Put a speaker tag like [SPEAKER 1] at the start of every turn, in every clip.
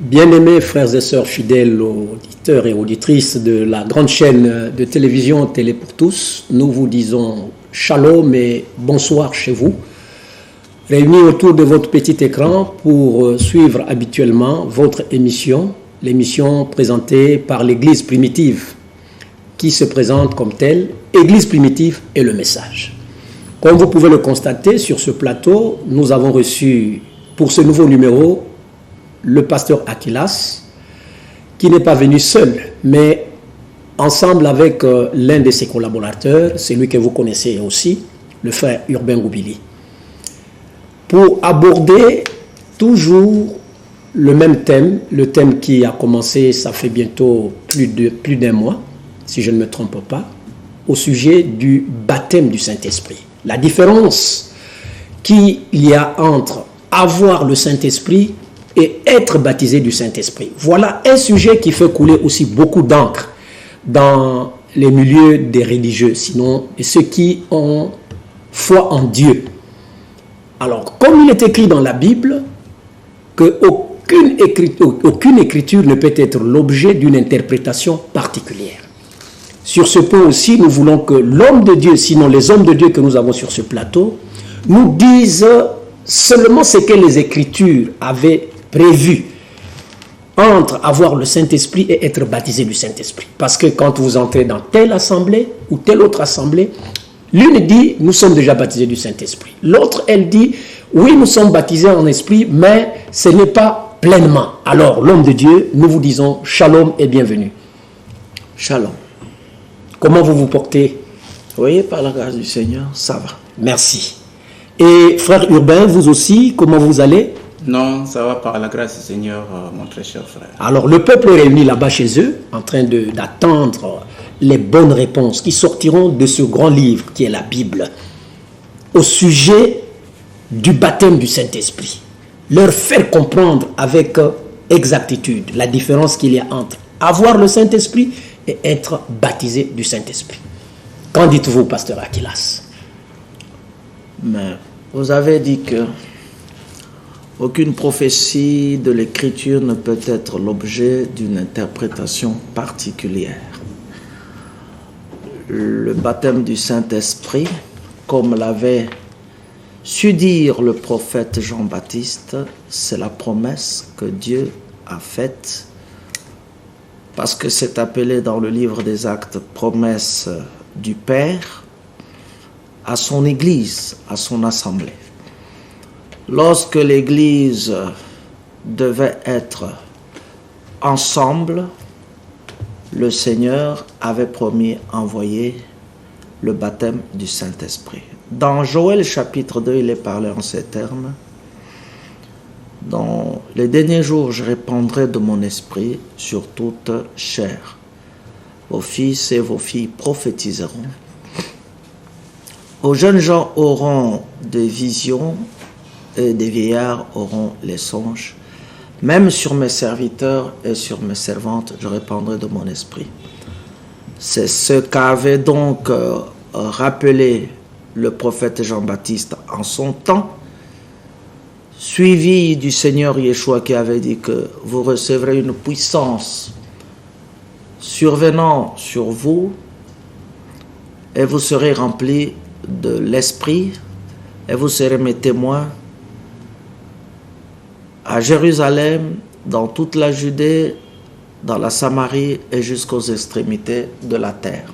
[SPEAKER 1] Bien-aimés frères et sœurs fidèles auditeurs et auditrices de la grande chaîne de télévision Télé pour tous, nous vous disons shalom et bonsoir chez vous, réunis autour de votre petit écran pour suivre habituellement votre émission, l'émission présentée par l'Église primitive, qui se présente comme telle, Église primitive et le message. Comme vous pouvez le constater sur ce plateau, nous avons reçu pour ce nouveau numéro le pasteur Akilas, qui n'est pas venu seul, mais ensemble avec l'un de ses collaborateurs, celui que vous connaissez aussi, le frère Urbain Goubili, pour aborder toujours le même thème, le thème qui a commencé, ça fait bientôt plus d'un mois, si je ne me trompe pas, au sujet du baptême du Saint-Esprit. La différence qu'il y a entre avoir le Saint-Esprit et être baptisé du Saint-Esprit. Voilà un sujet qui fait couler aussi beaucoup d'encre dans les milieux des religieux, sinon et ceux qui ont foi en Dieu. Alors, comme il est écrit dans la Bible qu'aucune écriture ne peut être l'objet d'une interprétation particulière. Sur ce point aussi, nous voulons que l'homme de Dieu, sinon les hommes de Dieu que nous avons sur ce plateau, nous disent seulement ce que les Écritures avaient prévu entre avoir le Saint-Esprit et être baptisé du Saint-Esprit. Parce que quand vous entrez dans telle assemblée ou telle autre assemblée, l'une dit, nous sommes déjà baptisés du Saint-Esprit. L'autre, elle dit, oui, nous sommes baptisés en esprit, mais ce n'est pas pleinement. Alors, l'homme de Dieu, nous vous disons shalom et bienvenue.
[SPEAKER 2] Shalom.
[SPEAKER 1] Comment vous vous portez?
[SPEAKER 2] Oui, par la grâce du Seigneur, ça va.
[SPEAKER 1] Merci. Et frère Urbain, vous aussi, comment vous allez?
[SPEAKER 3] Non, ça va par la grâce du Seigneur, mon très cher frère.
[SPEAKER 1] Alors, le peuple est réuni là-bas chez eux, en train d'attendre les bonnes réponses qui sortiront de ce grand livre qui est la Bible, au sujet du baptême du Saint-Esprit. Leur faire comprendre avec exactitude la différence qu'il y a entre avoir le Saint-Esprit et être baptisé du Saint-Esprit. Qu'en dites-vous, pasteur Akilas?
[SPEAKER 2] Mais vous avez dit que aucune prophétie de l'Écriture ne peut être l'objet d'une interprétation particulière. Le baptême du Saint-Esprit, comme l'avait su dire le prophète Jean-Baptiste, c'est la promesse que Dieu a faite, parce que c'est appelé dans le livre des Actes promesse du Père à son Église, à son assemblée. Lorsque l'Église devait être ensemble, le Seigneur avait promis envoyer le baptême du Saint-Esprit. Dans Joël chapitre 2, il est parlé en ces termes. Dans les derniers jours, je répandrai de mon esprit sur toute chair. Vos fils et vos filles prophétiseront. Vos jeunes gens auront des visions et des vieillards auront les songes. Même sur mes serviteurs et sur mes servantes, je répandrai de mon esprit. C'est ce qu'avait donc rappelé le prophète Jean-Baptiste en son temps, suivi du Seigneur Yeshua qui avait dit que vous recevrez une puissance survenant sur vous et vous serez remplis de l'esprit et vous serez mes témoins à Jérusalem, dans toute la Judée, dans la Samarie et jusqu'aux extrémités de la terre.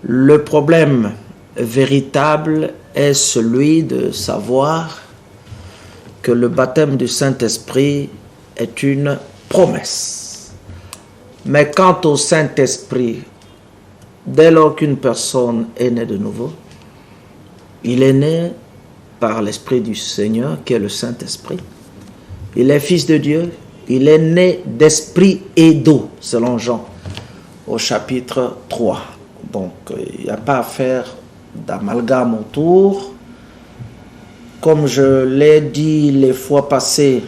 [SPEAKER 2] Le problème véritable est celui de savoir que le baptême du Saint-Esprit est une promesse. Mais quant au Saint-Esprit, dès lors qu'une personne est née de nouveau, il est né par l'Esprit du Seigneur, qui est le Saint-Esprit. Il est fils de Dieu, il est né d'esprit et d'eau, selon Jean, au chapitre 3. Donc, il n'y a pas à faire d'amalgame autour. Comme je l'ai dit les fois passées,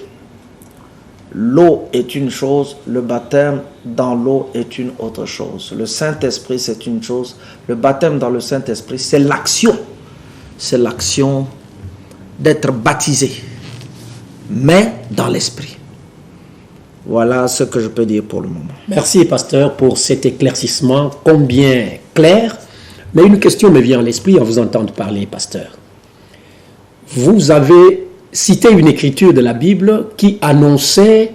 [SPEAKER 2] l'eau est une chose, le baptême dans l'eau est une autre chose. Le Saint-Esprit, c'est une chose. Le baptême dans le Saint-Esprit, c'est l'action. C'est l'action d'être baptisé. mais dans l'esprit. Voilà ce que je peux dire pour le moment.
[SPEAKER 1] Merci, pasteur, pour cet éclaircissement combien clair. Mais une question me vient à l'esprit en vous entendant parler, pasteur. Vous avez cité une écriture de la Bible qui annonçait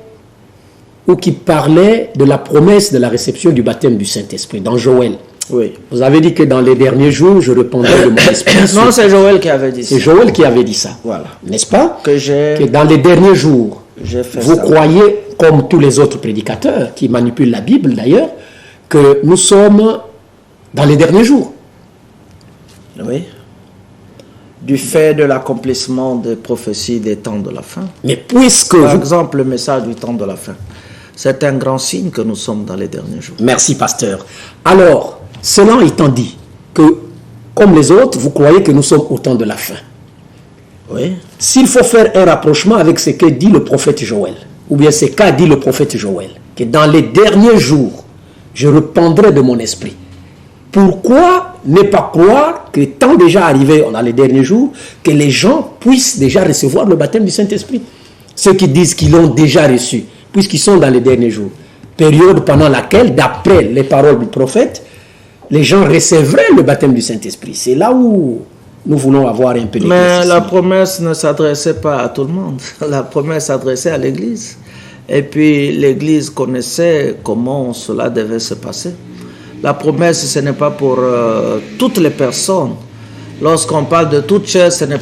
[SPEAKER 1] ou qui parlait de la promesse de la réception du baptême du Saint-Esprit, dans Joël.
[SPEAKER 2] Oui.
[SPEAKER 1] Vous avez dit que dans les derniers jours, je répondrai de mon esprit.
[SPEAKER 2] Non, c'est Joël qui avait dit ça.
[SPEAKER 1] C'est Joël qui avait dit ça.
[SPEAKER 2] Voilà.
[SPEAKER 1] N'est-ce pas?
[SPEAKER 2] Que
[SPEAKER 1] dans les derniers jours, vous
[SPEAKER 2] ça.
[SPEAKER 1] croyez, comme tous les autres prédicateurs qui manipulent la Bible d'ailleurs, que nous sommes dans les derniers jours.
[SPEAKER 2] Oui. Du fait de l'accomplissement des prophéties des temps de la fin.
[SPEAKER 1] Mais puisque
[SPEAKER 2] Par exemple, le message du temps de la fin. C'est un grand signe que nous sommes dans les derniers jours.
[SPEAKER 1] Merci, pasteur. Alors, cela étant dit, que comme les autres, vous croyez que nous sommes au temps de la fin.
[SPEAKER 2] Oui.
[SPEAKER 1] S'il faut faire un rapprochement avec ce que dit le prophète Joël, ou bien ce qu'a dit le prophète Joël, que dans les derniers jours, je répandrai de mon esprit. Pourquoi ne pas croire que tant déjà arrivé dans les derniers jours, que les gens puissent déjà recevoir le baptême du Saint-Esprit? Ceux qui disent qu'ils l'ont déjà reçu, puisqu'ils sont dans les derniers jours. Période pendant laquelle, d'après les paroles du prophète, les gens recevraient le baptême du Saint-Esprit. C'est là où nous voulons avoir un peu d'éclaircissement.
[SPEAKER 2] Mais la promesse ne s'adressait pas à tout le monde. La promesse s'adressait à l'Église. Et puis l'Église connaissait comment cela devait se passer. La promesse, ce n'est pas pour toutes les personnes. Lorsqu'on parle de toute chair, ce n'est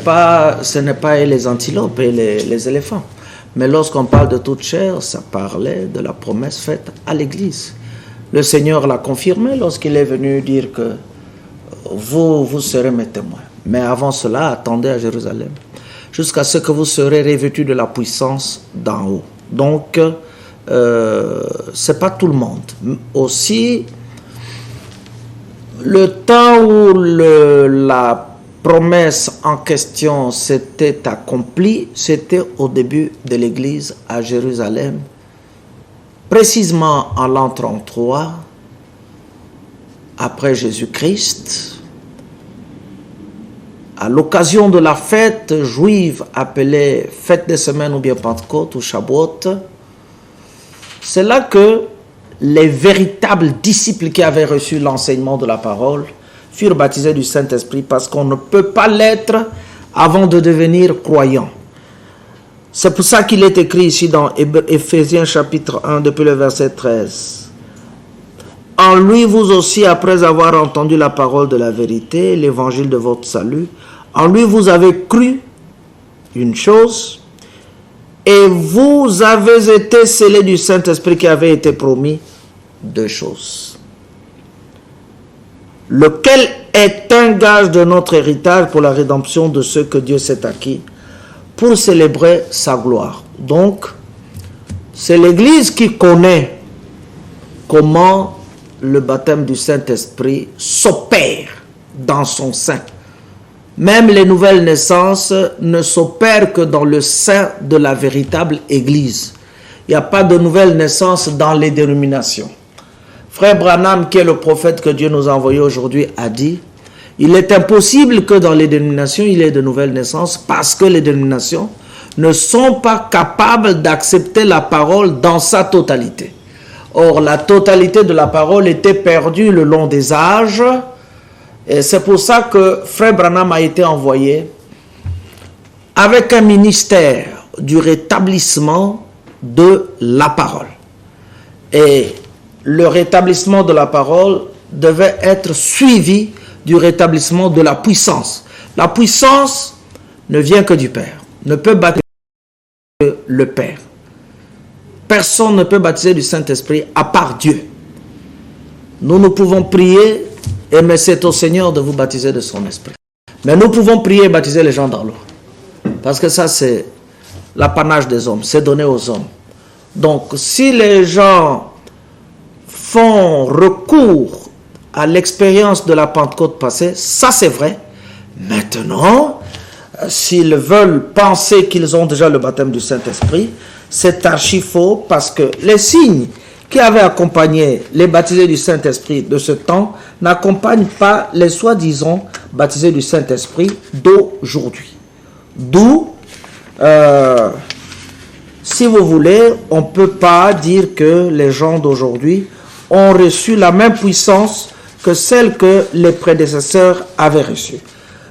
[SPEAKER 2] pas les antilopes et les éléphants. Mais lorsqu'on parle de toute chair, ça parlait de la promesse faite à l'Église. Le Seigneur l'a confirmé lorsqu'il est venu dire que vous serez mes témoins. Mais avant cela, attendez à Jérusalem, jusqu'à ce que vous serez revêtus de la puissance d'en haut. Donc, ce n'est pas tout le monde. Aussi, le temps où la promesse en question s'était accomplie, c'était au début de l'Église à Jérusalem, précisément en l'an 33, après Jésus-Christ, à l'occasion de la fête juive appelée fête des semaines ou bien Pentecôte ou Shavuot. C'est là que les véritables disciples qui avaient reçu l'enseignement de la parole furent baptisés du Saint-Esprit, parce qu'on ne peut pas l'être avant de devenir croyant. C'est pour ça qu'il est écrit ici dans Éphésiens chapitre 1 depuis le verset 13. En lui, vous aussi, après avoir entendu la parole de la vérité, l'évangile de votre salut, en lui, vous avez cru une chose, et vous avez été scellés du Saint-Esprit qui avait été promis, deux choses. Lequel est un gage de notre héritage pour la rédemption de ceux que Dieu s'est acquis, pour célébrer sa gloire. Donc, c'est l'Église qui connaît comment le baptême du Saint-Esprit s'opère dans son sein. Même les nouvelles naissances ne s'opèrent que dans le sein de la véritable Église. Il n'y a pas de nouvelle naissance dans les dénominations. Frère Branham, qui est le prophète que Dieu nous a envoyé aujourd'hui, a dit: il est impossible que dans les dénominations, il y ait de nouvelles naissances, parce que les dénominations ne sont pas capables d'accepter la parole dans sa totalité. Or, la totalité de la parole était perdue le long des âges, et c'est pour ça que Frère Branham a été envoyé avec un ministère du rétablissement de la parole. Et le rétablissement de la parole devait être suivi du rétablissement de la puissance. La puissance ne vient que du Père, ne peut baptiser que le Père. Personne ne peut baptiser du Saint-Esprit à part Dieu. Nous pouvons prier, mais c'est au Seigneur de vous baptiser de son esprit. Mais nous pouvons prier et baptiser les gens dans l'eau. Parce que ça, c'est l'apanage des hommes, c'est donné aux hommes. Donc, si les gens font recours à l'expérience de la Pentecôte passée, ça c'est vrai. Maintenant, s'ils veulent penser qu'ils ont déjà le baptême du Saint-Esprit, c'est archi faux, parce que les signes qui avaient accompagné les baptisés du Saint-Esprit de ce temps n'accompagnent pas les soi-disant baptisés du Saint-Esprit d'aujourd'hui. D'où si vous voulez, on ne peut pas dire que les gens d'aujourd'hui ont reçu la même puissance que celle que les prédécesseurs avaient reçue.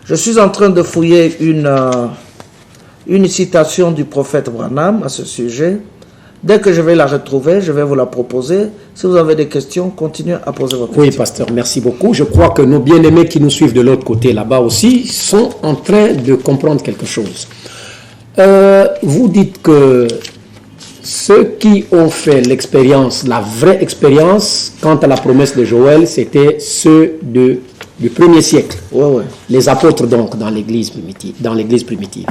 [SPEAKER 2] Je suis en train de fouiller une citation du prophète Branham à ce sujet. Dès que je vais la retrouver, je vais vous la proposer. Si vous avez des questions, continuez à poser vos questions.
[SPEAKER 1] Oui, pasteur, merci beaucoup. Je crois que nos bien-aimés qui nous suivent de l'autre côté, là-bas aussi, sont en train de comprendre quelque chose. Vous dites que ceux qui ont fait l'expérience, la vraie expérience, quant à la promesse de Joël, c'était ceux du premier siècle.
[SPEAKER 2] Ouais.
[SPEAKER 1] Les apôtres, donc, dans l'église primitive.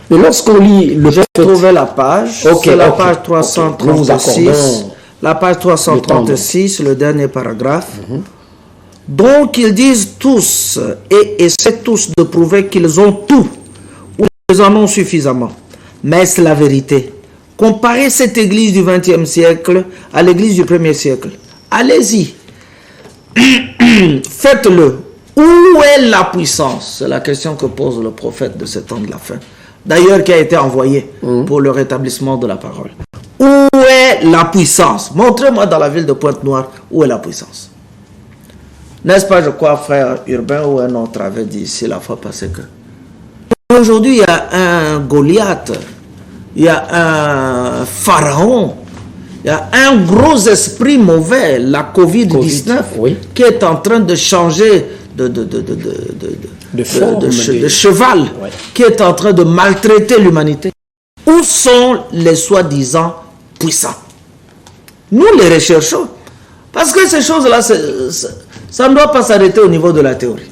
[SPEAKER 1] Mais lorsqu'on lit le...
[SPEAKER 2] J'ai trouvé la page, c'est la page 336, la page 336, le dernier paragraphe. Donc ils disent tous, et essaient tous de prouver qu'ils ont tout, ou qu'ils en ont suffisamment. Mais c'est la vérité. Comparez cette église du XXe siècle à l'église du 1er siècle. Allez-y. Faites-le. Où est la puissance? C'est la question que pose le prophète de ce temps de la fin. D'ailleurs, qui a été envoyé pour le rétablissement de la parole. Où est la puissance? Montrez-moi dans la ville de Pointe-Noire où est la puissance. N'est-ce pas, je crois, frère Urbain ou un autre avait dit ici la fois passée que aujourd'hui, il y a un Goliath, il y a un pharaon, il y a un gros esprit mauvais, la Covid-19, qui est en train de changer de cheval, qui est en train de maltraiter l'humanité. Où sont les soi-disant puissants? Nous les recherchons. Parce que ces choses-là, ça ne doit pas s'arrêter au niveau de la théorie.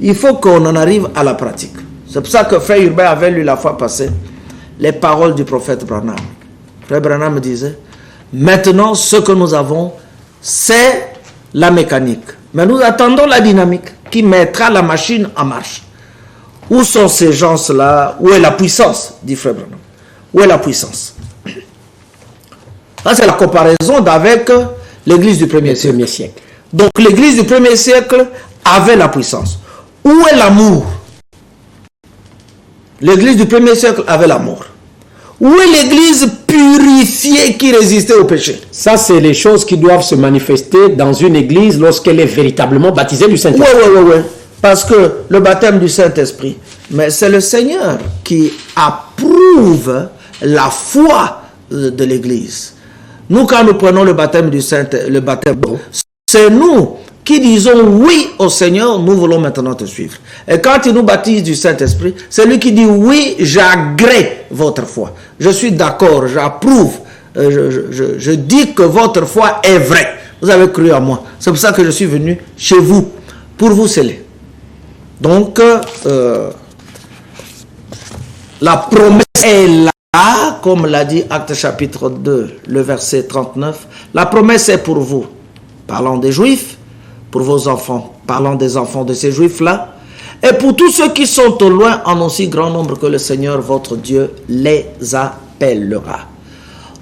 [SPEAKER 2] Il faut qu'on en arrive à la pratique. C'est pour ça que Frère Urbain avait lu la fois passée les paroles du prophète Branham. Frère Branham me disait, maintenant ce que nous avons, c'est la mécanique. Mais nous attendons la dynamique qui mettra la machine en marche. Où sont ces gens-là? Où est la puissance? Dit Frère Branham. Où est la puissance? Ça, c'est la comparaison d'avec l'église du 1er siècle. Donc, l'église du 1er siècle avait la puissance. Où est l'amour? L'église du 1er siècle avait l'amour. Où est l'église purifiée qui résistait au péché?
[SPEAKER 1] Ça, c'est les choses qui doivent se manifester dans une église lorsqu'elle est véritablement baptisée du Saint-Esprit.
[SPEAKER 2] Oui. Parce que le baptême du Saint-Esprit, mais c'est le Seigneur qui approuve la foi de l'église. Nous, quand nous prenons le baptême du c'est nous qui disons oui au Seigneur, nous voulons maintenant te suivre. Et quand il nous baptise du Saint-Esprit, c'est lui qui dit oui, j'agrée votre foi. Je suis d'accord, j'approuve, je dis que votre foi est vraie. Vous avez cru à moi. C'est pour ça que je suis venu chez vous, pour vous sceller. Donc, la promesse est là, comme l'a dit Actes chapitre 2, le verset 39. La promesse est pour vous, parlant des Juifs, pour vos enfants, parlant des enfants de ces Juifs-là, et pour tous ceux qui sont au loin, en aussi grand nombre que le Seigneur, votre Dieu, les appellera.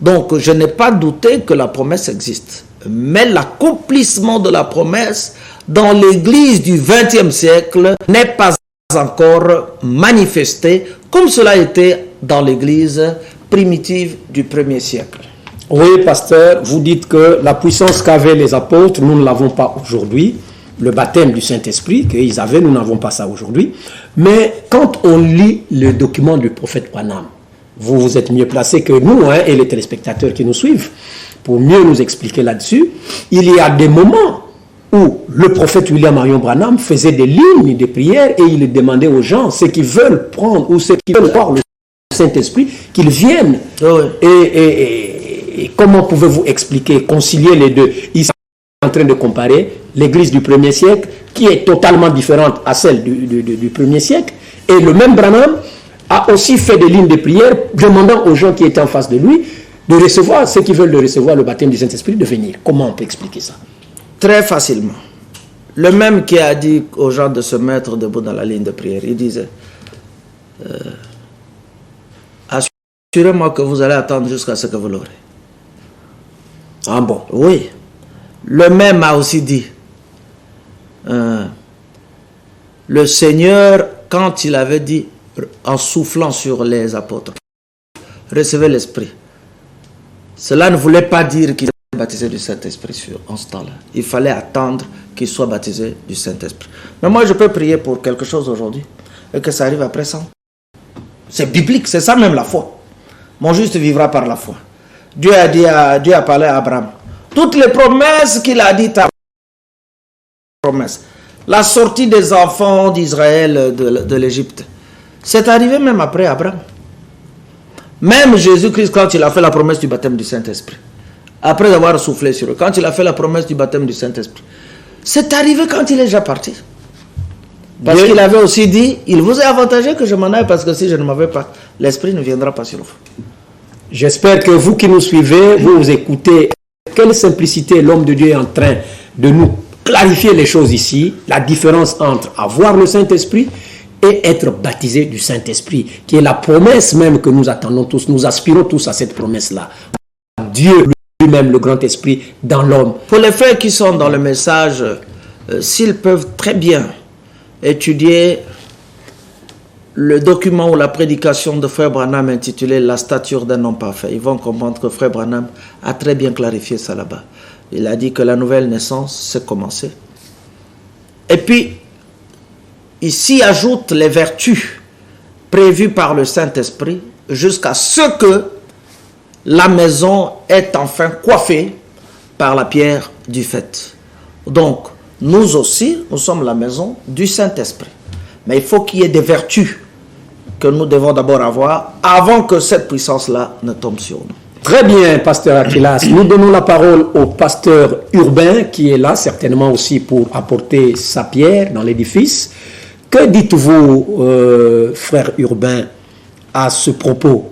[SPEAKER 2] Donc, je n'ai pas douté que la promesse existe, mais l'accomplissement de la promesse dans l'église du XXe siècle n'est pas encore manifesté comme cela était dans l'église primitive du 1er siècle.
[SPEAKER 1] Oui, pasteur, vous dites que la puissance qu'avaient les apôtres, nous ne l'avons pas aujourd'hui. Le baptême du Saint-Esprit qu'ils avaient, nous n'avons pas ça aujourd'hui. Mais quand on lit le document du prophète Branham, vous êtes mieux placé que nous et les téléspectateurs qui nous suivent pour mieux nous expliquer là-dessus. Il y a des moments où le prophète William Marion Branham faisait des lignes de prière et il demandait aux gens, ceux qui veulent prendre ou ceux qui veulent voir le Saint-Esprit, qu'ils viennent. Et comment pouvez-vous expliquer, concilier les deux? Ils sont en train de comparer l'église du 1er siècle, qui est totalement différente à celle du 1er siècle, et le même Branham a aussi fait des lignes de prière, demandant aux gens qui étaient en face de lui de recevoir, ceux qui veulent recevoir le baptême du Saint-Esprit, de venir. Comment on peut expliquer ça?
[SPEAKER 2] Très facilement. Le même qui a dit aux gens de se mettre debout dans la ligne de prière, il disait, assurez-moi que vous allez attendre jusqu'à ce que vous l'aurez.
[SPEAKER 1] Ah bon?
[SPEAKER 2] Oui. Le même a aussi dit, le Seigneur, quand il avait dit, en soufflant sur les apôtres, recevez l'Esprit. Cela ne voulait pas dire qu'il était baptisé du Saint-Esprit en ce temps-là. Il fallait attendre qu'il soit baptisé du Saint-Esprit. Mais moi, je peux prier pour quelque chose aujourd'hui et que ça arrive après ça. C'est biblique, c'est ça même la foi. Mon juste vivra par la foi. Dieu a parlé à Abraham. Toutes les promesses qu'il a dites à promesses. La sortie des enfants d'Israël de l'Égypte. C'est arrivé même après Abraham. Même Jésus-Christ, quand il a fait la promesse du baptême du Saint-Esprit, après avoir soufflé sur eux, quand il a fait la promesse du baptême du Saint-Esprit, c'est arrivé quand il est déjà parti. Parce qu'il avait aussi dit, il vous est avantageux que je m'en aille, parce que si je ne m'en vais pas, l'Esprit ne viendra pas sur vous.
[SPEAKER 1] J'espère que vous qui nous suivez, vous écoutez quelle simplicité l'homme de Dieu est en train de nous clarifier les choses ici, la différence entre avoir le Saint-Esprit et être baptisé du Saint-Esprit, qui est la promesse même que nous attendons tous, nous aspirons tous à cette promesse-là. Dieu lui-même, le grand esprit, dans l'homme.
[SPEAKER 2] Pour les frères qui sont dans le message, s'ils peuvent très bien étudier le document ou la prédication de Frère Branham intitulé « La stature d'un homme parfait », ils vont comprendre que Frère Branham a très bien clarifié ça là-bas. Il a dit que la nouvelle naissance, c'est commencé. Et puis, il s'y ajoute les vertus prévues par le Saint-Esprit jusqu'à ce que la maison est enfin coiffée par la pierre du fait. Donc, nous aussi, nous sommes la maison du Saint-Esprit. Mais il faut qu'il y ait des vertus que nous devons d'abord avoir avant que cette puissance-là ne tombe sur nous.
[SPEAKER 1] Très bien, pasteur Aquilas. Nous donnons la parole au pasteur Urbain qui est là certainement aussi pour apporter sa pierre dans l'édifice. Que dites-vous, frère Urbain, à ce propos?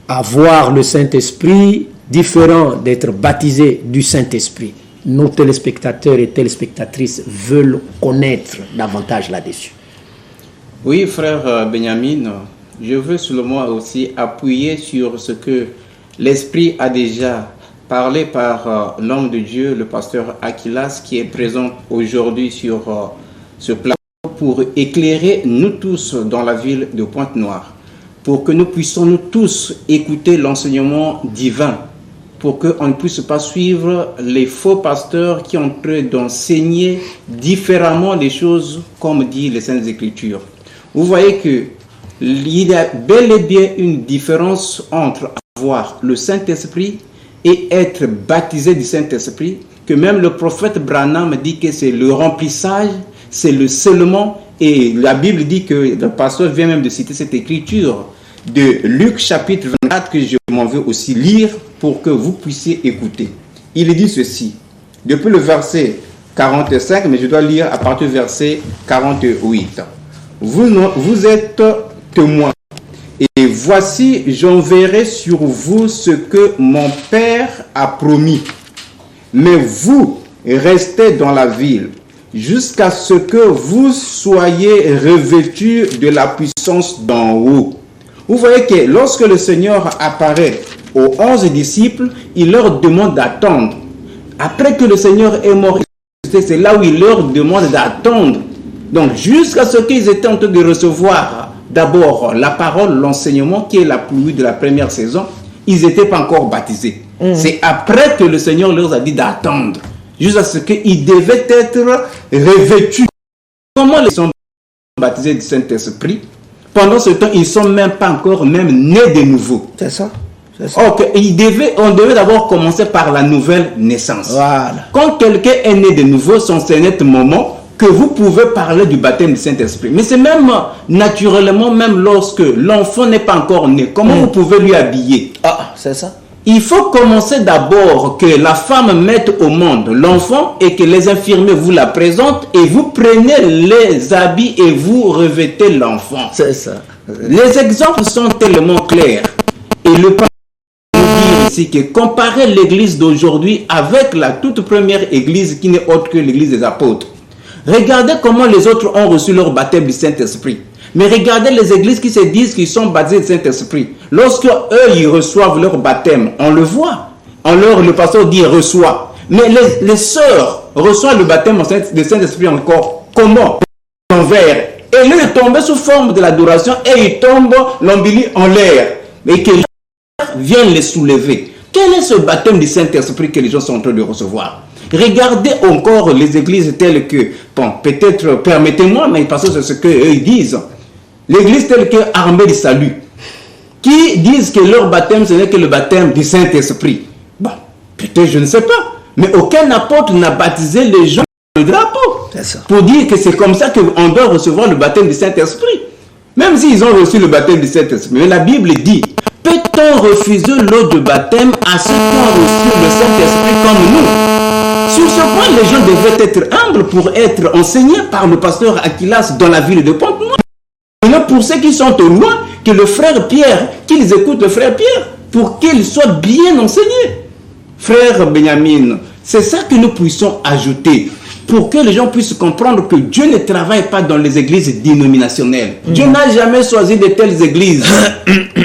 [SPEAKER 1] Avoir le Saint-Esprit différent d'être baptisé du Saint-Esprit. Nos téléspectateurs et téléspectatrices veulent connaître davantage là-dessus.
[SPEAKER 3] Oui, frère Benjamin, je veux seulement aussi appuyer sur ce que l'Esprit a déjà parlé par l'homme de Dieu, le pasteur Aquilas, qui est présent aujourd'hui sur ce plateau pour éclairer nous tous dans la ville de Pointe-Noire, pour que nous puissions nous tous écouter l'enseignement divin, pour qu'on ne puisse pas suivre les faux pasteurs qui ont train d'enseigner différemment les choses comme dit les Saintes Écritures. Vous voyez qu'il y a bel et bien une différence entre avoir le Saint-Esprit et être baptisé du Saint-Esprit, que même le prophète Branham dit que c'est le remplissage, c'est le scellement, et la Bible dit que le pasteur vient même de citer cette écriture de Luc chapitre 24 que je m'en veux aussi lire pour que vous puissiez écouter. Il dit ceci, depuis le verset 45, mais je dois lire à partir du verset 48. Vous êtes témoins, et voici, j'enverrai sur vous ce que mon Père a promis. Mais vous restez dans la ville, jusqu'à ce que vous soyez revêtus de la puissance d'en haut. Vous voyez que lorsque le Seigneur apparaît aux 11 disciples, il leur demande d'attendre. Après que le Seigneur est mort, c'est là où il leur demande d'attendre. Donc, jusqu'à ce qu'ils étaient en train de recevoir d'abord la parole, l'enseignement, qui est la pluie de la première saison, ils n'étaient pas encore baptisés. C'est après que le Seigneur leur a dit d'attendre, jusqu'à ce qu'ils devaient être revêtus. Comment les sont baptisés du Saint-Esprit? Pendant ce temps, ils ne sont même pas encore même nés de nouveau.
[SPEAKER 2] C'est ça.
[SPEAKER 3] On devait d'abord commencer par la nouvelle naissance.
[SPEAKER 2] Voilà.
[SPEAKER 3] Quand quelqu'un est né de nouveau, c'est un moment que vous pouvez parler du baptême du Saint-Esprit. Mais c'est même naturellement, même lorsque l'enfant n'est pas encore né, comment vous pouvez lui habiller?
[SPEAKER 2] Ah, c'est ça.
[SPEAKER 3] Il faut commencer d'abord que la femme mette au monde l'enfant et que les infirmiers vous la présentent et vous prenez les habits et vous revêtez l'enfant.
[SPEAKER 2] C'est ça.
[SPEAKER 3] Les exemples sont tellement clairs. Et le pasteur nous dit ici que comparer l'église d'aujourd'hui avec la toute première église qui n'est autre que l'église des apôtres. Regardez comment les autres ont reçu leur baptême du Saint-Esprit. Mais regardez les églises qui se disent qu'ils sont baptisés du Saint-Esprit. Lorsque eux, ils reçoivent leur baptême, on le voit. Le pasteur dit « reçoit ». Mais les sœurs reçoivent le baptême du Saint-Esprit encore. Comment? L'envers. Et lui, il est tombé sous forme de l'adoration et il tombe l'ombilic en l'air. Et que vienne les soulever. Quel est ce baptême du Saint-Esprit que les gens sont en train de recevoir? Regardez encore les églises telles que, bon, peut-être, permettez-moi, mais parce que c'est ce qu'eux disent, l'église telle que Armée du Salut, qui disent que leur baptême, ce n'est que le baptême du Saint-Esprit. Bon, peut-être, je ne sais pas, mais aucun apôtre n'a baptisé les gens le drapeau pour dire que c'est comme ça qu'on doit recevoir le baptême du Saint-Esprit. Même s'ils ont reçu le baptême du Saint-Esprit. Mais la Bible dit, peut-on refuser l'eau de baptême à ceux qui ont reçu le Saint-Esprit comme nous? Sur ce point, les gens devaient être humbles pour être enseignés par le pasteur Aquilas dans la ville de Pointe-Noire. Maintenant, pour ceux qui sont au loin, que le frère Pierre, qu'ils écoutent le frère Pierre, pour qu'ils soient bien enseignés. Frère Benjamin, c'est ça que nous puissions ajouter, pour que les gens puissent comprendre que Dieu ne travaille pas dans les églises dénominationnelles. Dieu n'a jamais choisi de telles églises.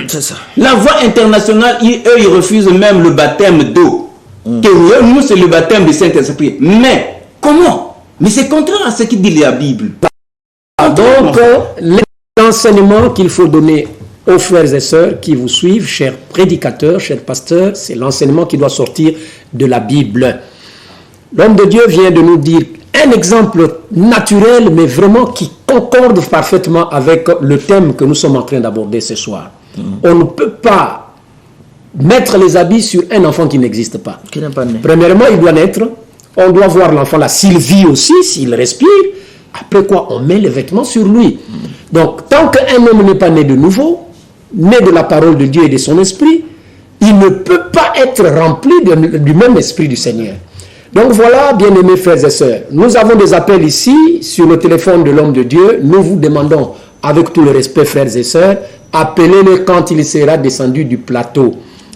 [SPEAKER 2] C'est ça.
[SPEAKER 3] La Voie internationale, eux, ils refusent même le baptême d'eau. Que nous, c'est le baptême du Saint-Esprit. Mais, comment? Mais c'est contraire à ce qui dit la Bible.
[SPEAKER 1] Donc, l'enseignement qu'il faut donner aux frères et sœurs qui vous suivent, chers prédicateurs, chers pasteurs, c'est l'enseignement qui doit sortir de la Bible. L'homme de Dieu vient de nous dire un exemple naturel, mais vraiment qui concorde parfaitement avec le thème que nous sommes en train d'aborder ce soir. On ne peut pas mettre les habits sur un enfant qui n'existe pas.
[SPEAKER 2] Qui n'est pas né.
[SPEAKER 1] Premièrement, il doit naître. On doit voir l'enfant là, s'il vit aussi, s'il respire. Après quoi, on met les vêtements sur lui. Donc, tant qu'un homme n'est pas né de nouveau, né de la parole de Dieu et de son esprit, il ne peut pas être rempli du même esprit du Seigneur. Donc voilà, bien-aimés frères et sœurs, nous avons des appels ici sur le téléphone de l'homme de Dieu. Nous vous demandons, avec tout le respect frères et sœurs, appelez-le quand il sera descendu du plateau.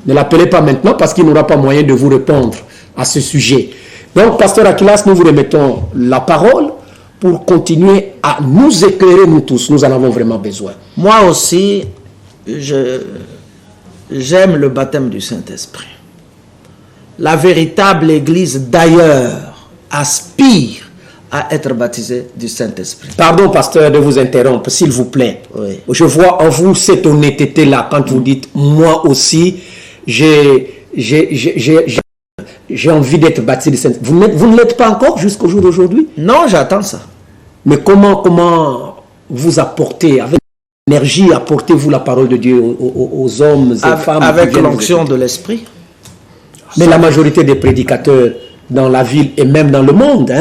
[SPEAKER 1] Ne l'appelez pas maintenant parce qu'il n'aura pas moyen de vous répondre à ce sujet. Donc, pasteur Aquilas, nous vous remettons la parole pour continuer à nous éclairer, nous tous. Nous en avons vraiment besoin.
[SPEAKER 2] Moi aussi, j'aime le baptême du Saint-Esprit. La véritable Église, d'ailleurs, aspire à être baptisée du Saint-Esprit.
[SPEAKER 1] Pardon, pasteur, de vous interrompre, s'il vous plaît.
[SPEAKER 2] Oui.
[SPEAKER 1] Je vois en vous cette honnêteté-là quand vous dites « moi aussi, j'ai envie d'être baptisé du Saint-Esprit ». Vous ne l'êtes pas encore jusqu'au jour d'aujourd'hui?
[SPEAKER 2] Non, j'attends ça.
[SPEAKER 1] Mais comment vous apportez, avec énergie, apportez-vous la parole de Dieu aux hommes et femmes?
[SPEAKER 2] Avec l'onction de l'Esprit.
[SPEAKER 1] Mais la majorité des prédicateurs dans la ville et même dans le monde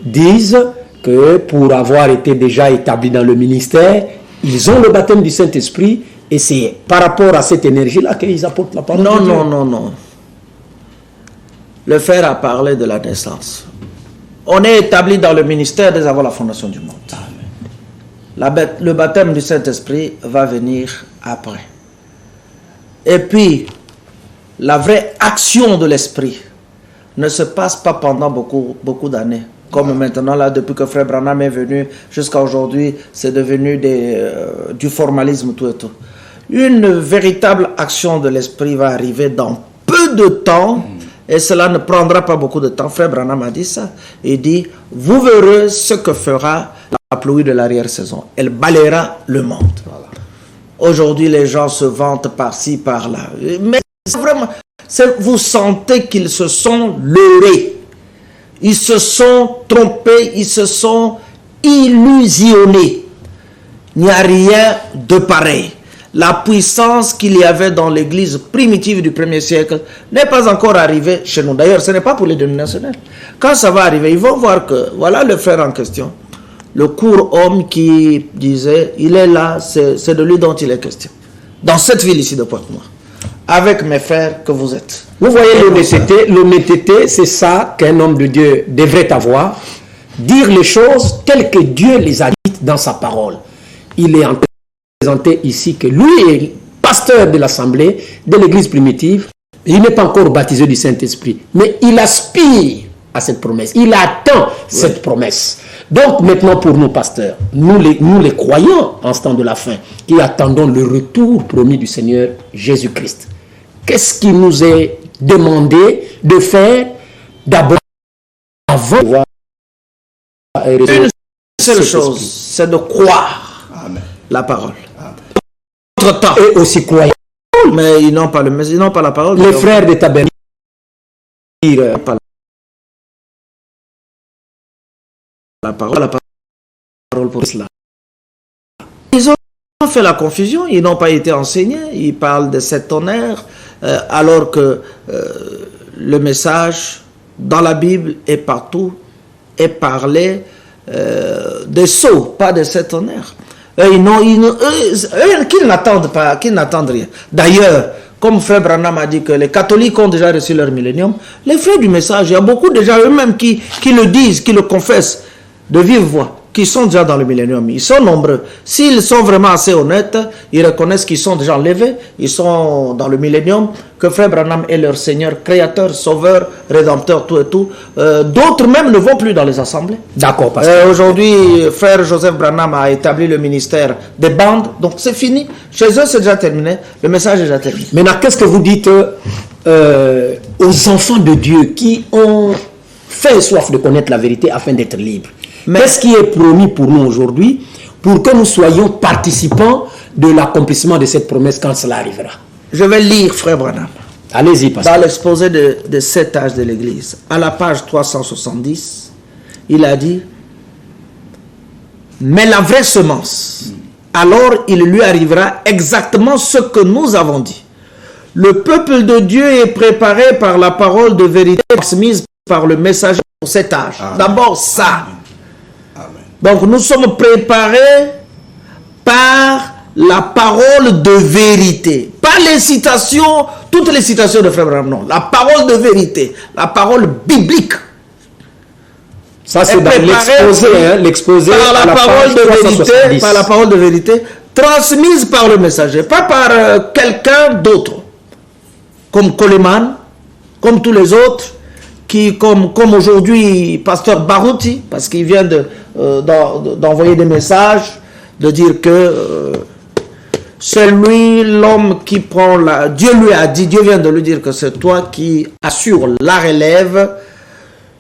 [SPEAKER 1] disent que pour avoir été déjà établis dans le ministère, ils ont le baptême du Saint-Esprit et c'est par rapport à cette énergie-là qu'ils apportent la parole de Dieu.
[SPEAKER 2] Non. Le frère a parlé de la naissance. On est établi dans le ministère dès avant la fondation du monde. Le baptême du Saint-Esprit va venir après. Et puis, la vraie action de l'Esprit ne se passe pas pendant beaucoup d'années. Comme maintenant, là, depuis que Frère Branham est venu jusqu'à aujourd'hui, c'est devenu du formalisme, tout et tout. Une véritable action de l'Esprit va arriver dans peu de temps, et cela ne prendra pas beaucoup de temps. Frère Branham a dit ça. Il dit, vous verrez ce que fera la pluie de l'arrière-saison. Elle balayera le monde. Voilà. Aujourd'hui, les gens se vantent par-ci, par-là. Mais vraiment, vous sentez qu'ils se sont leurrés. Ils se sont trompés, ils se sont illusionnés. Il n'y a rien de pareil. La puissance qu'il y avait dans l'église primitive du 1er siècle n'est pas encore arrivée chez nous. D'ailleurs, ce n'est pas pour les dénominationnels. Quand ça va arriver, ils vont voir que, voilà le frère en question. Le court homme qui disait, il est là, c'est de lui dont il est question. Dans cette ville ici de Pointe-Noire. Avec mes frères que vous êtes.
[SPEAKER 1] Vous voyez l'honnêteté, c'est ça qu'un homme de Dieu devrait avoir. Dire les choses telles que Dieu les a dites dans sa parole. Il est en train de présenter ici que lui est pasteur de l'assemblée, de l'église primitive. Il n'est pas encore baptisé du Saint-Esprit. Mais il aspire à cette promesse. Il attend cette promesse. Donc maintenant pour nous pasteurs, nous les croyants en ce temps de la fin, qui attendons le retour promis du Seigneur Jésus-Christ. Qu'est-ce qui nous est demandé de faire d'abord avant de voir
[SPEAKER 2] une seule chose, c'est de croire la parole.
[SPEAKER 1] Notre temps. Et aussi croyant parole.
[SPEAKER 2] Mais ils n'ont pas le message, ils n'ont pas la parole.
[SPEAKER 1] Les frères de Tabernacle.
[SPEAKER 2] Pas la parole pour cela. Ils ont fait la confusion, ils n'ont pas été enseignés, ils parlent de cet honneur, alors que le message dans la Bible et partout est parlé des sceaux, pas de cet honneur. Eux, qu'ils n'attendent pas, qu'ils n'attendent rien. D'ailleurs, comme Frère Branham a dit que les catholiques ont déjà reçu leur millénium, les frères du message, il y a beaucoup de gens eux-mêmes qui le disent, qui le confessent de vive voix, qui sont déjà dans le millénium. Ils sont nombreux. S'ils sont vraiment assez honnêtes, ils reconnaissent qu'ils sont déjà enlevés, ils sont dans le millénium, que Frère Branham est leur Seigneur, Créateur, Sauveur, Rédempteur, tout et tout. D'autres même ne vont plus dans les assemblées.
[SPEAKER 1] D'accord,
[SPEAKER 2] aujourd'hui, Frère Joseph Branham a établi le ministère des bandes, donc c'est fini. Chez eux, c'est déjà terminé. Le message est déjà terminé.
[SPEAKER 1] Maintenant, qu'est-ce que vous dites aux enfants de Dieu qui ont faim et soif de connaître la vérité afin d'être libres? Qu'est-ce qui est promis pour nous aujourd'hui pour que nous soyons participants de l'accomplissement de cette promesse quand cela arrivera?
[SPEAKER 2] Je vais lire Frère Branham.
[SPEAKER 1] Allez-y, pasteur.
[SPEAKER 2] Dans l'exposé de 7 âges de l'Église, à la page 370, il a dit: mais la vraie semence, alors il lui arrivera exactement ce que nous avons dit. Le peuple de Dieu est préparé par la parole de vérité transmise par le messager pour cet âge. D'abord ça. Donc nous sommes préparés par la parole de vérité. Pas les citations, toutes les citations de Frère Branham, non. La parole de vérité, la parole biblique.
[SPEAKER 1] Ça c'est dans l'exposé,
[SPEAKER 2] par la parole de vérité, par la parole de vérité, transmise par le messager, pas par quelqu'un d'autre. Comme Coleman, comme tous les autres, qui, comme aujourd'hui, pasteur Barouti, parce qu'il vient d'envoyer des messages, de dire que c'est lui, l'homme qui prend la... Dieu lui a dit, Dieu vient de lui dire que c'est toi qui assures la relève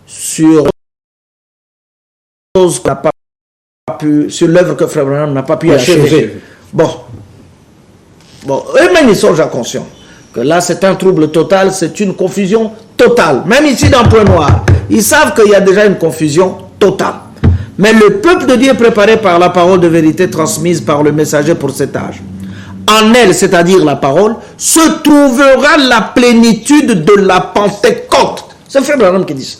[SPEAKER 2] sur sur l'œuvre que Frère Branham n'a pas pu achever. Bon, eux-mêmes ils sont déjà conscients que là c'est un trouble total, c'est une confusion totale. Même ici dans Point Noir, ils savent qu'il y a déjà une confusion totale. Mais le peuple de Dieu est préparé par la parole de vérité transmise par le messager pour cet âge. En elle, c'est-à-dire la parole, se trouvera la plénitude de la Pentecôte. C'est Frère Branham qui dit ça.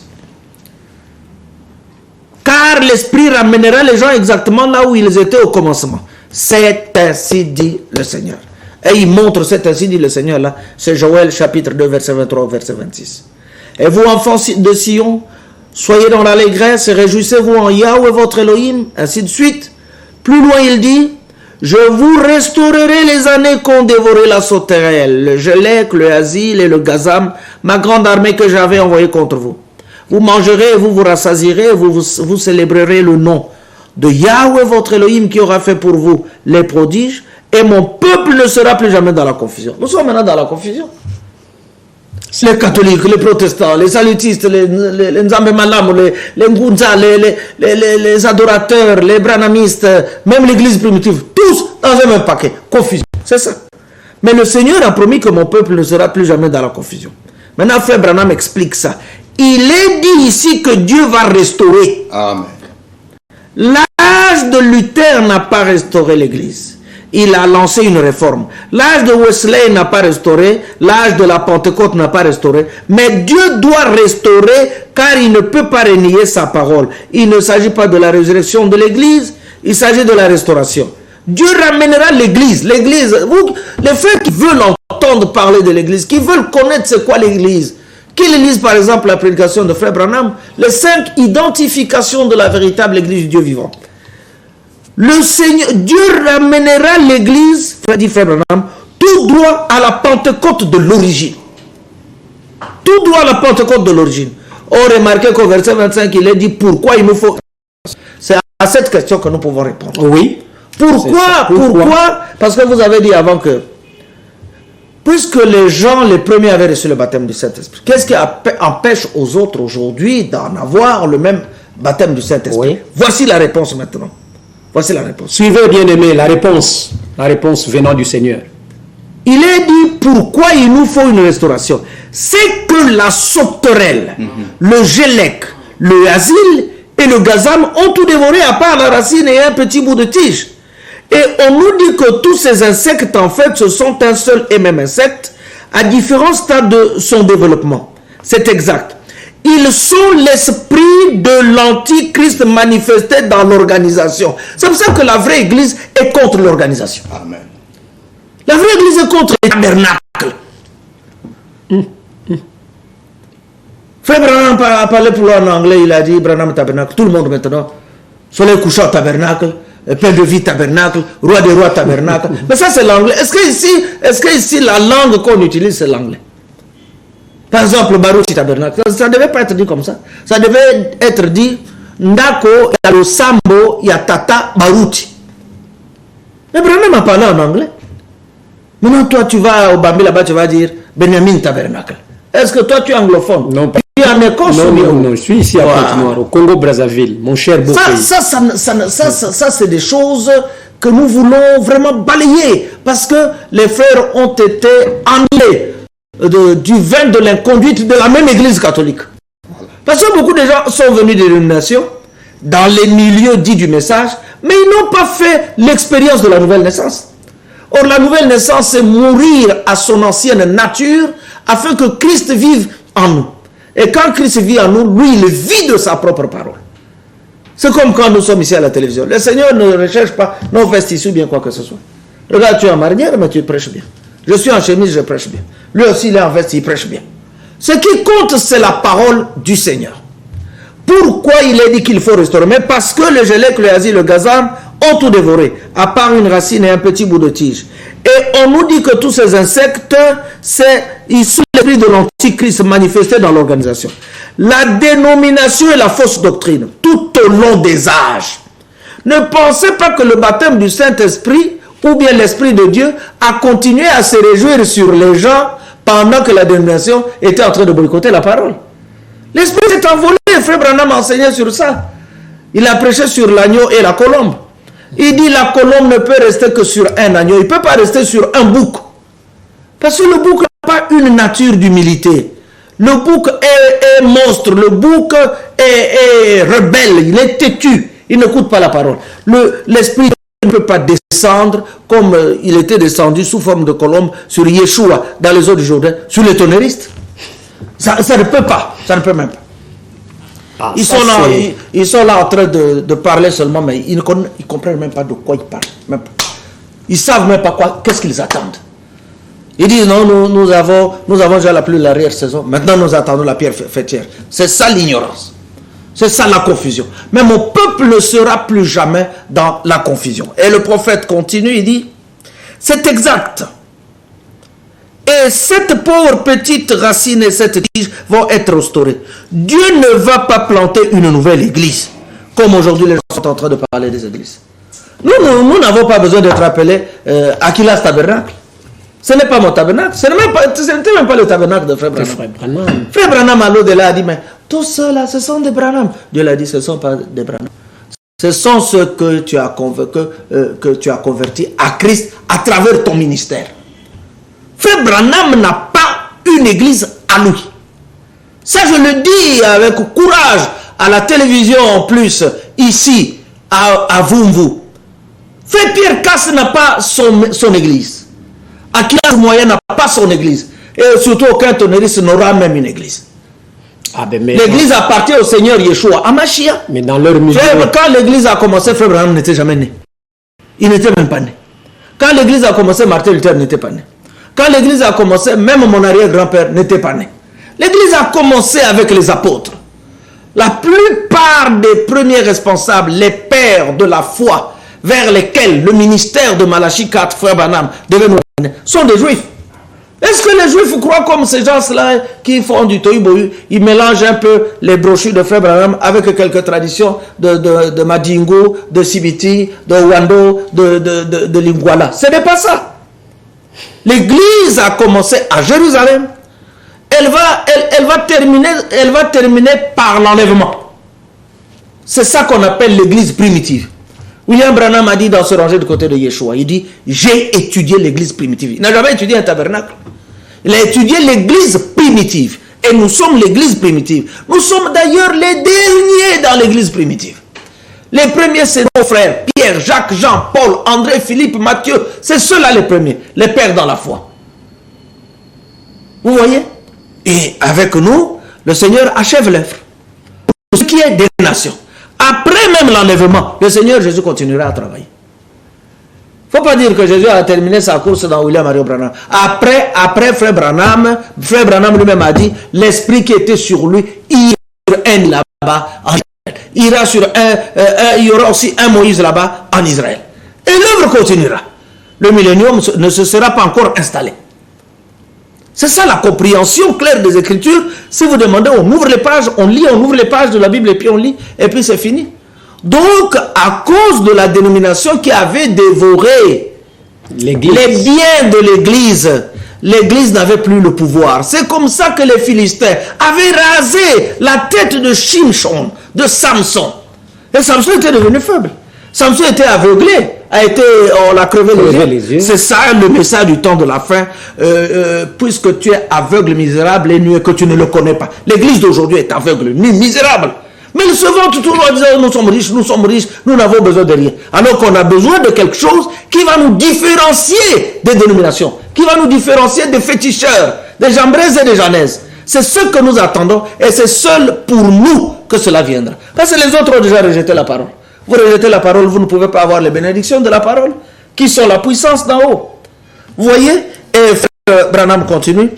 [SPEAKER 2] Car l'Esprit ramènera les gens exactement là où ils étaient au commencement. C'est ainsi dit le Seigneur. Et il montre c'est ainsi dit le Seigneur là. C'est Joël chapitre 2 verset 23 verset 26. Et vous enfants de Sion, soyez dans l'allégresse et réjouissez-vous en Yahweh votre Elohim. Ainsi de suite. Plus loin il dit: je vous restaurerai les années qu'ont dévoré la sauterelle, le gelec, le asile et le gazam, ma grande armée que j'avais envoyée contre vous. Vous mangerez et vous vous rassasierez, vous célébrerez le nom de Yahweh votre Elohim qui aura fait pour vous les prodiges, et mon peuple ne sera plus jamais dans la confusion. Nous sommes maintenant dans la confusion. Les catholiques, les protestants, les salutistes, les Nzambe Malam, les Ngunza, les adorateurs, les branhamistes, même l'église primitive, tous dans un même paquet. Confusion. C'est ça. Mais le Seigneur a promis que mon peuple ne sera plus jamais dans la confusion. Maintenant, Frère Branham explique ça. Il est dit ici que Dieu va restaurer.
[SPEAKER 4] Amen.
[SPEAKER 2] L'âge de Luther n'a pas restauré l'église. Il a lancé une réforme. L'âge de Wesley n'a pas restauré. L'âge de la Pentecôte n'a pas restauré. Mais Dieu doit restaurer car il ne peut pas renier sa parole. Il ne s'agit pas de la résurrection de l'église. Il s'agit de la restauration. Dieu ramènera l'église. L'église, les frères qui veulent entendre parler de l'église, qui veulent connaître c'est quoi l'église, qu'ils lisent par exemple la prédication de Frère Branham, les 5 identifications de la véritable église du Dieu vivant. Le Seigneur, Dieu ramènera l'église, dit Frère Branham, tout droit à la Pentecôte de l'origine. Tout droit à la Pentecôte de l'origine. On remarque qu'au verset 25, il est dit pourquoi il nous faut. C'est à cette question que nous pouvons répondre.
[SPEAKER 1] Oui.
[SPEAKER 2] Pourquoi? Parce que vous avez dit avant que, puisque les gens, les premiers avaient reçu le baptême du Saint-Esprit, qu'est-ce qui empêche aux autres aujourd'hui d'en avoir le même baptême du Saint-Esprit?
[SPEAKER 1] Oui.
[SPEAKER 2] Voici la réponse maintenant. Voici la réponse.
[SPEAKER 1] Suivez, bien-aimés, la réponse venant du Seigneur.
[SPEAKER 2] il est dit pourquoi il nous faut une restauration. C'est que la sauterelle, le gélec, le asile et le gazam ont tout dévoré à part la racine et un petit bout de tige. Et on nous dit que tous ces insectes, en fait, ce sont un seul et même insecte à différents stades de son développement. C'est exact. Ils sont l'esprit de l'antichrist manifesté dans l'organisation. C'est pour ça que la vraie église est contre l'organisation.
[SPEAKER 3] Amen.
[SPEAKER 2] La vraie église est contre les tabernacles. Frère Branham a parlé pour lui en anglais, il a dit Branham tabernacle. Tout le monde maintenant, soleil couchant tabernacle, pain de vie tabernacle, roi des rois tabernacle. Mais ça c'est l'anglais. Est-ce que ici la langue qu'on utilise c'est l'anglais? Par exemple, Baruti tabernacle, ça ne devait pas être dit comme ça. Ça devait être dit Ndako, il y a le Sambo, il y a Tata Baruti. Mais Branham a parlé en anglais. Maintenant, toi, tu vas au Bambi là-bas, tu vas dire Benjamin Tabernacle. Est-ce que toi, tu es anglophone?
[SPEAKER 1] Non, pas.
[SPEAKER 2] Tu es en Écosse?
[SPEAKER 1] Non, je suis ici à Pointe-Noire, au Congo-Brazzaville, mon cher beau pays.
[SPEAKER 2] Ça c'est des choses que nous voulons vraiment balayer. Parce que les frères ont été ennuyés du vin de l'inconduite de la même église catholique. Parce que beaucoup de gens sont venus des dénominations, dans les milieux dits du message, mais ils n'ont pas fait l'expérience de la nouvelle naissance. Or, la nouvelle naissance, c'est mourir à son ancienne nature afin que Christ vive en nous. Et quand Christ vit en nous, lui, il vit de sa propre parole. C'est comme quand nous sommes ici à la télévision. Le Seigneur ne recherche pas nos vestiges ou bien quoi que ce soit. Regarde, tu es en marinière, mais tu prêches bien. Je suis en chemise, je prêche bien. Lui aussi, il est en veste, il prêche bien. Ce qui compte, c'est la parole du Seigneur. Pourquoi il est dit qu'il faut restaurer? Mais parce que le gélec, le asile, le gazam ont tout dévoré, à part une racine et un petit bout de tige. Et on nous dit que tous ces insectes, ils sont l'esprit de l'antichrist manifesté dans l'organisation. La dénomination et la fausse doctrine, tout au long des âges. Ne pensez pas que le baptême du Saint-Esprit, ou bien l'Esprit de Dieu, a continué à se réjouir sur les gens pendant que la dénomination était en train de boycotter la parole. L'Esprit s'est envolé, frère Branham a enseigné sur ça. Il a prêché sur l'agneau et la colombe. Il dit la colombe ne peut rester que sur un agneau. Il ne peut pas rester sur un bouc. Parce que le bouc n'a pas une nature d'humilité. Le bouc est monstre. Le bouc est rebelle. Il est têtu. Il n'écoute pas la parole. L'esprit ne peut pas descendre comme il était descendu sous forme de colombe sur Yeshua dans les eaux du Jourdain, sur les tonnéristes. Ça ne peut pas. Ça ne peut même pas. Ah, ils sont là en train de parler seulement, mais ils ne comprennent même pas de quoi ils parlent. Même pas. Ils ne savent même pas qu'est-ce qu'ils attendent. Ils disent non, nous avons déjà la pluie de l'arrière-saison. Maintenant, nous attendons la pierre fêtière. C'est ça l'ignorance. C'est ça la confusion. Mais mon peuple ne sera plus jamais dans la confusion. Et le prophète continue, il dit, c'est exact. Et cette pauvre petite racine et cette tige vont être restaurées. Dieu ne va pas planter une nouvelle église. Comme aujourd'hui les gens sont en train de parler des églises. Nous n'avons pas besoin d'être appelés Aquilas Tabernacle. Ce n'est pas mon tabernacle. Ce n'était même pas le tabernacle de Frère Branham. Frère Branham à l'au-delà a dit, mais tout cela, ce sont des Branham. Dieu l'a dit, ce ne sont pas des Branham. Ce sont ceux que tu as convertis à Christ à travers ton ministère. Frère Branham n'a pas une église à lui. Ça, je le dis avec courage à la télévision en plus, ici, à Vumvu. Frère Pierre Casse n'a pas son église. Aquilas Moyen n'a pas son église. Et surtout, aucun tonneriste n'aura même une église. L'église appartient au Seigneur Yeshua, à Mashiach.
[SPEAKER 1] Mais dans leur musique.
[SPEAKER 2] Quand l'église a commencé, Frère Branham n'était jamais né. Il n'était même pas né. Quand l'église a commencé, Martin Luther n'était pas né. Quand l'église a commencé, même mon arrière-grand-père n'était pas né. L'église a commencé avec les apôtres. La plupart des premiers responsables, les pères de la foi, vers lesquels le ministère de Malachi 4, Frère Branham, devait nous amener, sont des juifs. Est-ce que les juifs croient comme ces gens-là qui font du tohu-bohu? Ils mélangent un peu les brochures de Frère Branham avec quelques traditions de Madingo, de Sibiti, de Wando, de Lingwala. Ce n'est pas ça. L'église a commencé à Jérusalem. Elle va terminer par l'enlèvement. C'est ça qu'on appelle l'église primitive. William Branham a dit dans ce rangé du côté de Yeshua, il dit, j'ai étudié l'église primitive. Il n'a jamais étudié un tabernacle. Il a étudié l'église primitive. Et nous sommes l'église primitive. Nous sommes d'ailleurs les derniers dans l'église primitive. Les premiers, c'est nos frères, Pierre, Jacques, Jean, Paul, André, Philippe, Matthieu. C'est ceux-là les premiers, les pères dans la foi. Vous voyez? Et avec nous, le Seigneur achève l'œuvre. Pour ce qui est des nations. Après même l'enlèvement, le Seigneur Jésus continuera à travailler. Il ne faut pas dire que Jésus a terminé sa course dans William Marion Branham. Après Frère Branham lui-même a dit, l'esprit qui était sur lui, il ira là-bas en Israël. Il y aura aussi un Moïse là-bas en Israël. Et l'œuvre continuera. Le millénium ne se sera pas encore installé. C'est ça la compréhension claire des Écritures. Si vous demandez, on ouvre les pages, on lit, on ouvre les pages de la Bible et puis on lit, et puis c'est fini. Donc, à cause de la dénomination qui avait dévoré les biens de l'Église, l'Église n'avait plus le pouvoir. C'est comme ça que les Philistins avaient rasé la tête de Shimshon, de Samson. Et Samson était devenu faible. Samson était aveuglé, on l'a crevé les yeux. C'est ça le message du temps de la fin. Puisque tu es aveugle, misérable et nu et que tu ne le connais pas. L'Église d'aujourd'hui est aveugle, nu, misérable. Mais ils se vantent toujours en disant nous sommes riches, nous n'avons besoin de rien. Alors qu'on a besoin de quelque chose qui va nous différencier des dénominations, qui va nous différencier des féticheurs, des jambraises et des janaises. C'est ce que nous attendons et c'est seul pour nous que cela viendra. Parce que les autres ont déjà rejeté la parole. Vous rejetez la parole, vous ne pouvez pas avoir les bénédictions de la parole, qui sont la puissance d'en haut. Vous voyez? Et Frère Branham continue.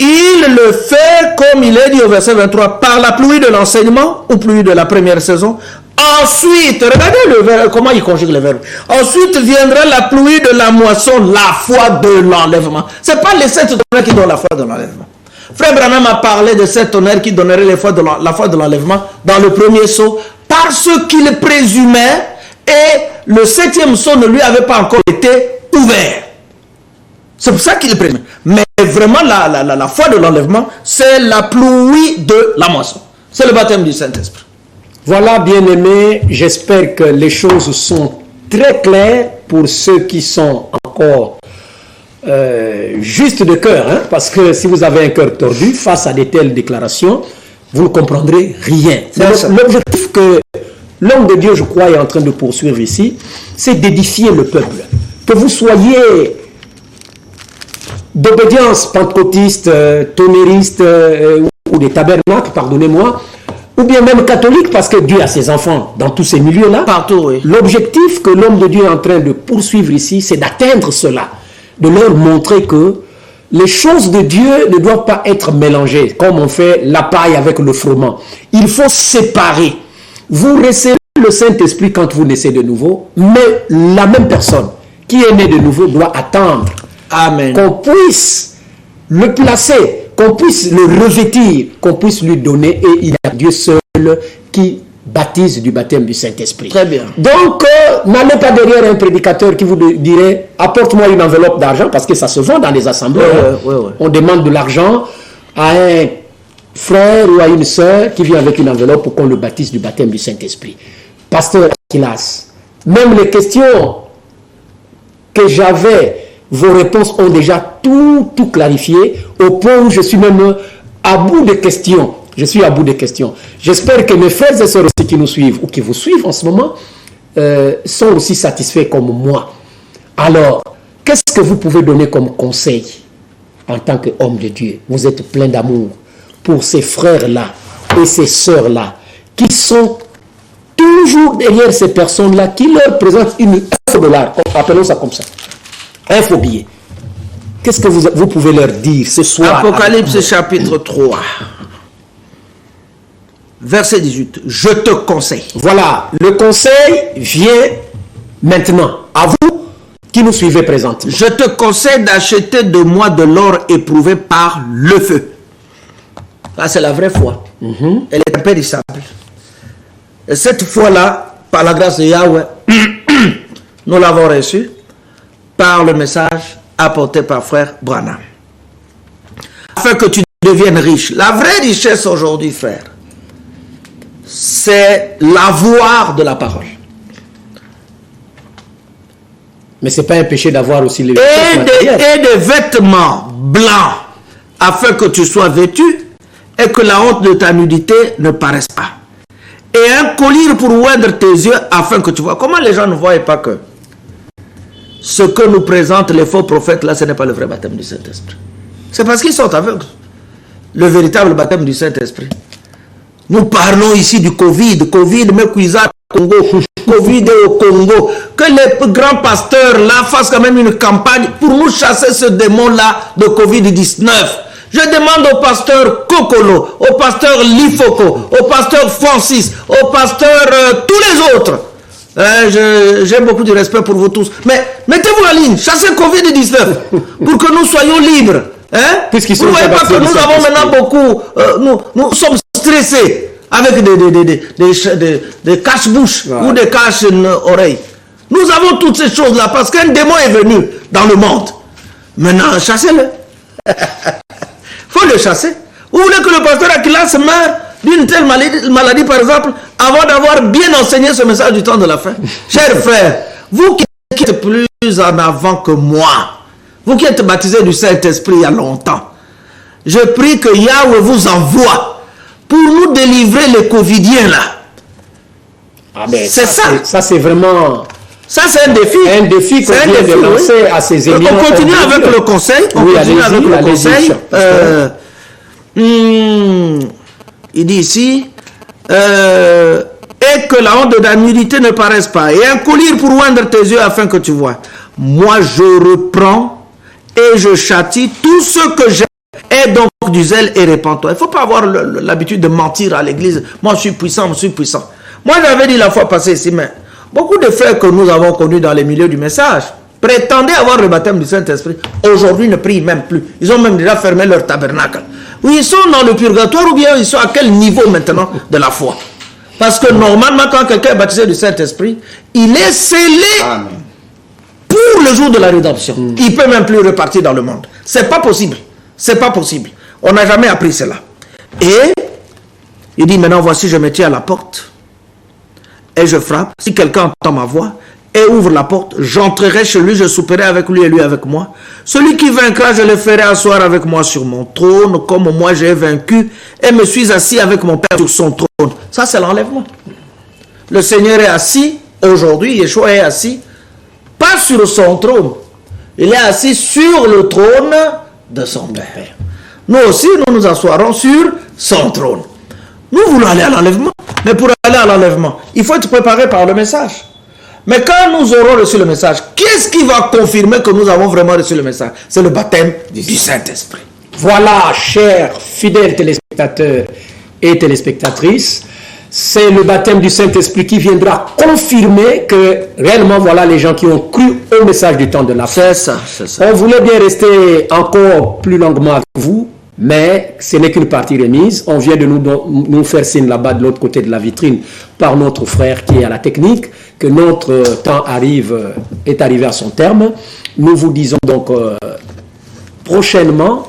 [SPEAKER 2] Il le fait, comme il est dit au verset 23, par la pluie de l'enseignement, ou pluie de la première saison. Ensuite, regardez comment il conjugue le verbe. Ensuite viendra la pluie de la moisson, la foi de l'enlèvement. Ce n'est pas les 7 tonnerres qui donnent la foi de l'enlèvement. Frère Branham a parlé de 7 tonnerres qui donneraient la foi de l'enlèvement dans le premier sceau, parce qu'il présumait, et le 7e sceau ne lui avait pas encore été ouvert. C'est pour ça qu'il est présumé. Mais vraiment, la foi de l'enlèvement, c'est la pluie de la moisson. C'est le baptême du Saint-Esprit.
[SPEAKER 1] Voilà, bien-aimés, j'espère que les choses sont très claires pour ceux qui sont encore juste de cœur, hein, parce que si vous avez un cœur tordu face à de telles déclarations, vous ne comprendrez rien. L'objectif que l'homme de Dieu, je crois, est en train de poursuivre ici, c'est d'édifier le peuple. Que vous soyez d'obédience pentecôtiste, tonneriste ou des tabernacles, pardonnez-moi, ou bien même catholique, parce que Dieu a ses enfants dans tous ces milieux-là.
[SPEAKER 2] Partout, oui.
[SPEAKER 1] L'objectif que l'homme de Dieu est en train de poursuivre ici, c'est d'atteindre cela, de leur montrer que les choses de Dieu ne doivent pas être mélangées, comme on fait la paille avec le froment. Il faut séparer. Vous recevez le Saint-Esprit quand vous naissez de nouveau, mais la même personne qui est née de nouveau doit attendre qu'on puisse le placer, qu'on puisse le revêtir, qu'on puisse lui donner, et il y a Dieu seul qui baptise du baptême du Saint-Esprit.
[SPEAKER 2] Très bien.
[SPEAKER 1] Donc, n'allez pas derrière un prédicateur qui vous dirait « apporte-moi une enveloppe d'argent » parce que ça se vend dans les assemblées. On demande de l'argent à un frère ou à une sœur qui vient avec une enveloppe pour qu'on le baptise du baptême du Saint-Esprit. Pasteur Kilas, même les questions que j'avais, vos réponses ont déjà tout clarifié, au point où je suis même à bout de questions. Je suis à bout de questions. J'espère que mes frères et sœurs aussi qui nous suivent ou qui vous suivent en ce moment sont aussi satisfaits comme moi. Alors, qu'est-ce que vous pouvez donner comme conseil en tant qu'homme de Dieu? Vous êtes plein d'amour pour ces frères-là et ces sœurs-là qui sont toujours derrière ces personnes-là qui leur présentent une $1, appelons ça comme ça, un faux billet. Qu'est-ce que vous pouvez leur dire ce soir?
[SPEAKER 2] Apocalypse chapitre 3. Verset 18. Je te conseille.
[SPEAKER 1] Voilà, le conseil vient maintenant. À vous qui nous suivez présentement.
[SPEAKER 2] Je te conseille d'acheter de moi de l'or éprouvé par le feu. Là, c'est la vraie foi. Elle est impérissable. Et cette foi-là, par la grâce de Yahweh, nous l'avons reçue par le message apporté par frère Branham. Afin que tu deviennes riche. La vraie richesse aujourd'hui, frère, c'est l'avoir de la parole.
[SPEAKER 1] Mais ce n'est pas un péché d'avoir aussi les
[SPEAKER 2] Et des vêtements blancs, afin que tu sois vêtu et que la honte de ta nudité ne paraisse pas. Et un collier pour oindre tes yeux, afin que tu vois. Comment les gens ne voient pas que ce que nous présentent les faux prophètes, là, ce n'est pas le vrai baptême du Saint-Esprit. C'est parce qu'ils sont aveugles. Le véritable baptême du Saint-Esprit. Nous parlons ici du Covid, mais cuisat Congo, Covid au Congo. Que les grands pasteurs là fassent quand même une campagne pour nous chasser ce démon-là de Covid-19. Je demande au pasteur Kokolo, au pasteur Lifoko, au pasteur Francis, au pasteur tous les autres. J'ai beaucoup de respect pour vous tous. Mais mettez-vous en ligne, chassez Covid-19 pour que nous soyons libres. Hein? Vous voyez pas que nous avons maintenant beaucoup, nous sommes stressés avec des cache-bouches ou des cache-oreilles. Nous avons toutes ces choses-là parce qu'un démon est venu dans le monde. Maintenant, chassez-le. Faut le chasser. Vous voulez que le pasteur Akilas meure d'une telle maladie, par exemple, avant d'avoir bien enseigné ce message du temps de la fin? Chers frères, vous qui êtes plus en avant que moi, vous qui êtes baptisés du Saint-Esprit il y a longtemps, je prie que Yahweh vous envoie pour nous délivrer les Covidiens là.
[SPEAKER 1] Ah ben,
[SPEAKER 2] c'est ça.
[SPEAKER 1] Ça c'est vraiment...
[SPEAKER 2] Ça c'est un défi.
[SPEAKER 1] Un défi qu'on vient de lancer à ces émissions.
[SPEAKER 2] On continue avec le conseil. On continue avec le conseil. Il dit ici, et que la honte de la nudité ne paraisse pas, et un collier pour oindre tes yeux afin que tu vois. Moi je reprends et je châtie tout ce que j'ai. Et donc du zèle et répands-toi. Il ne faut pas avoir l'habitude de mentir à l'église. Moi je suis puissant, je suis puissant. Moi j'avais dit la fois passée ici, mais beaucoup de frères que nous avons connus dans les milieux du message prétendaient avoir le baptême du Saint-Esprit. Aujourd'hui ne prient même plus. Ils ont même déjà fermé leur tabernacle. Ou ils sont dans le purgatoire ou bien ils sont à quel niveau maintenant de la foi? Parce que normalement quand quelqu'un est baptisé du Saint-Esprit, il est scellé. Amen. Pour le jour de la rédemption. Il ne peut même plus repartir dans le monde. C'est pas possible. C'est pas possible. On n'a jamais appris cela. Et il dit maintenant voici je me tiens à la porte et je frappe. Si quelqu'un entend ma voix et ouvre la porte, j'entrerai chez lui, je souperai avec lui et lui avec moi. Celui qui vaincra, je le ferai asseoir avec moi sur mon trône, comme moi j'ai vaincu et me suis assis avec mon Père sur son trône. Ça c'est l'enlèvement. Le Seigneur est assis, aujourd'hui Yeshua est assis, pas sur son trône. Il est assis sur le trône de son Père. Nous aussi, nous nous asseoirons sur son trône. Nous voulons aller à l'enlèvement. Mais pour aller à l'enlèvement, il faut être préparé par le message. Mais quand nous aurons reçu le message, qu'est-ce qui va confirmer que nous avons vraiment reçu le message? C'est le baptême du Saint-Esprit.
[SPEAKER 1] Voilà, chers fidèles téléspectateurs et téléspectatrices, c'est le baptême du Saint-Esprit qui viendra confirmer que réellement, voilà les gens qui ont cru au message du temps de la fin.
[SPEAKER 2] C'est ça, c'est ça.
[SPEAKER 1] On voulait bien rester encore plus longuement avec vous, mais ce n'est qu'une partie remise. On vient de nous faire signe là-bas de l'autre côté de la vitrine par notre frère qui est à la technique, que notre temps est arrivé à son terme. Nous vous disons donc prochainement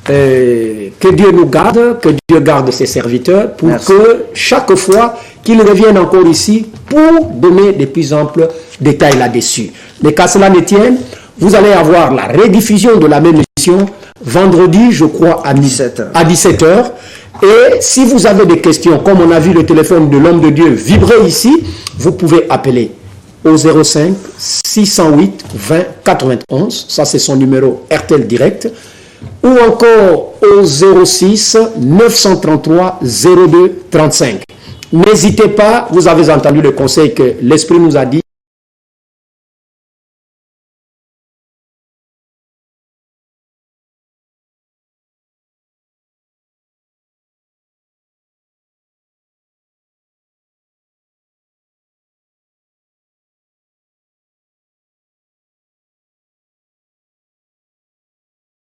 [SPEAKER 1] que Dieu nous garde, que Dieu garde ses serviteurs pour Merci. Que chaque fois qu'ils reviennent encore ici pour donner de plus amples détails là-dessus. Mais qu'à cela ne tienne, vous allez avoir la rediffusion de la même émission vendredi, je crois, à 17h. Et si vous avez des questions, comme on a vu le téléphone de l'homme de Dieu vibrer ici, vous pouvez appeler au 05 608 20 91. Ça, c'est son numéro RTL direct. Ou encore au 06 933 02 35. N'hésitez pas, vous avez entendu le conseil que l'Esprit nous a dit,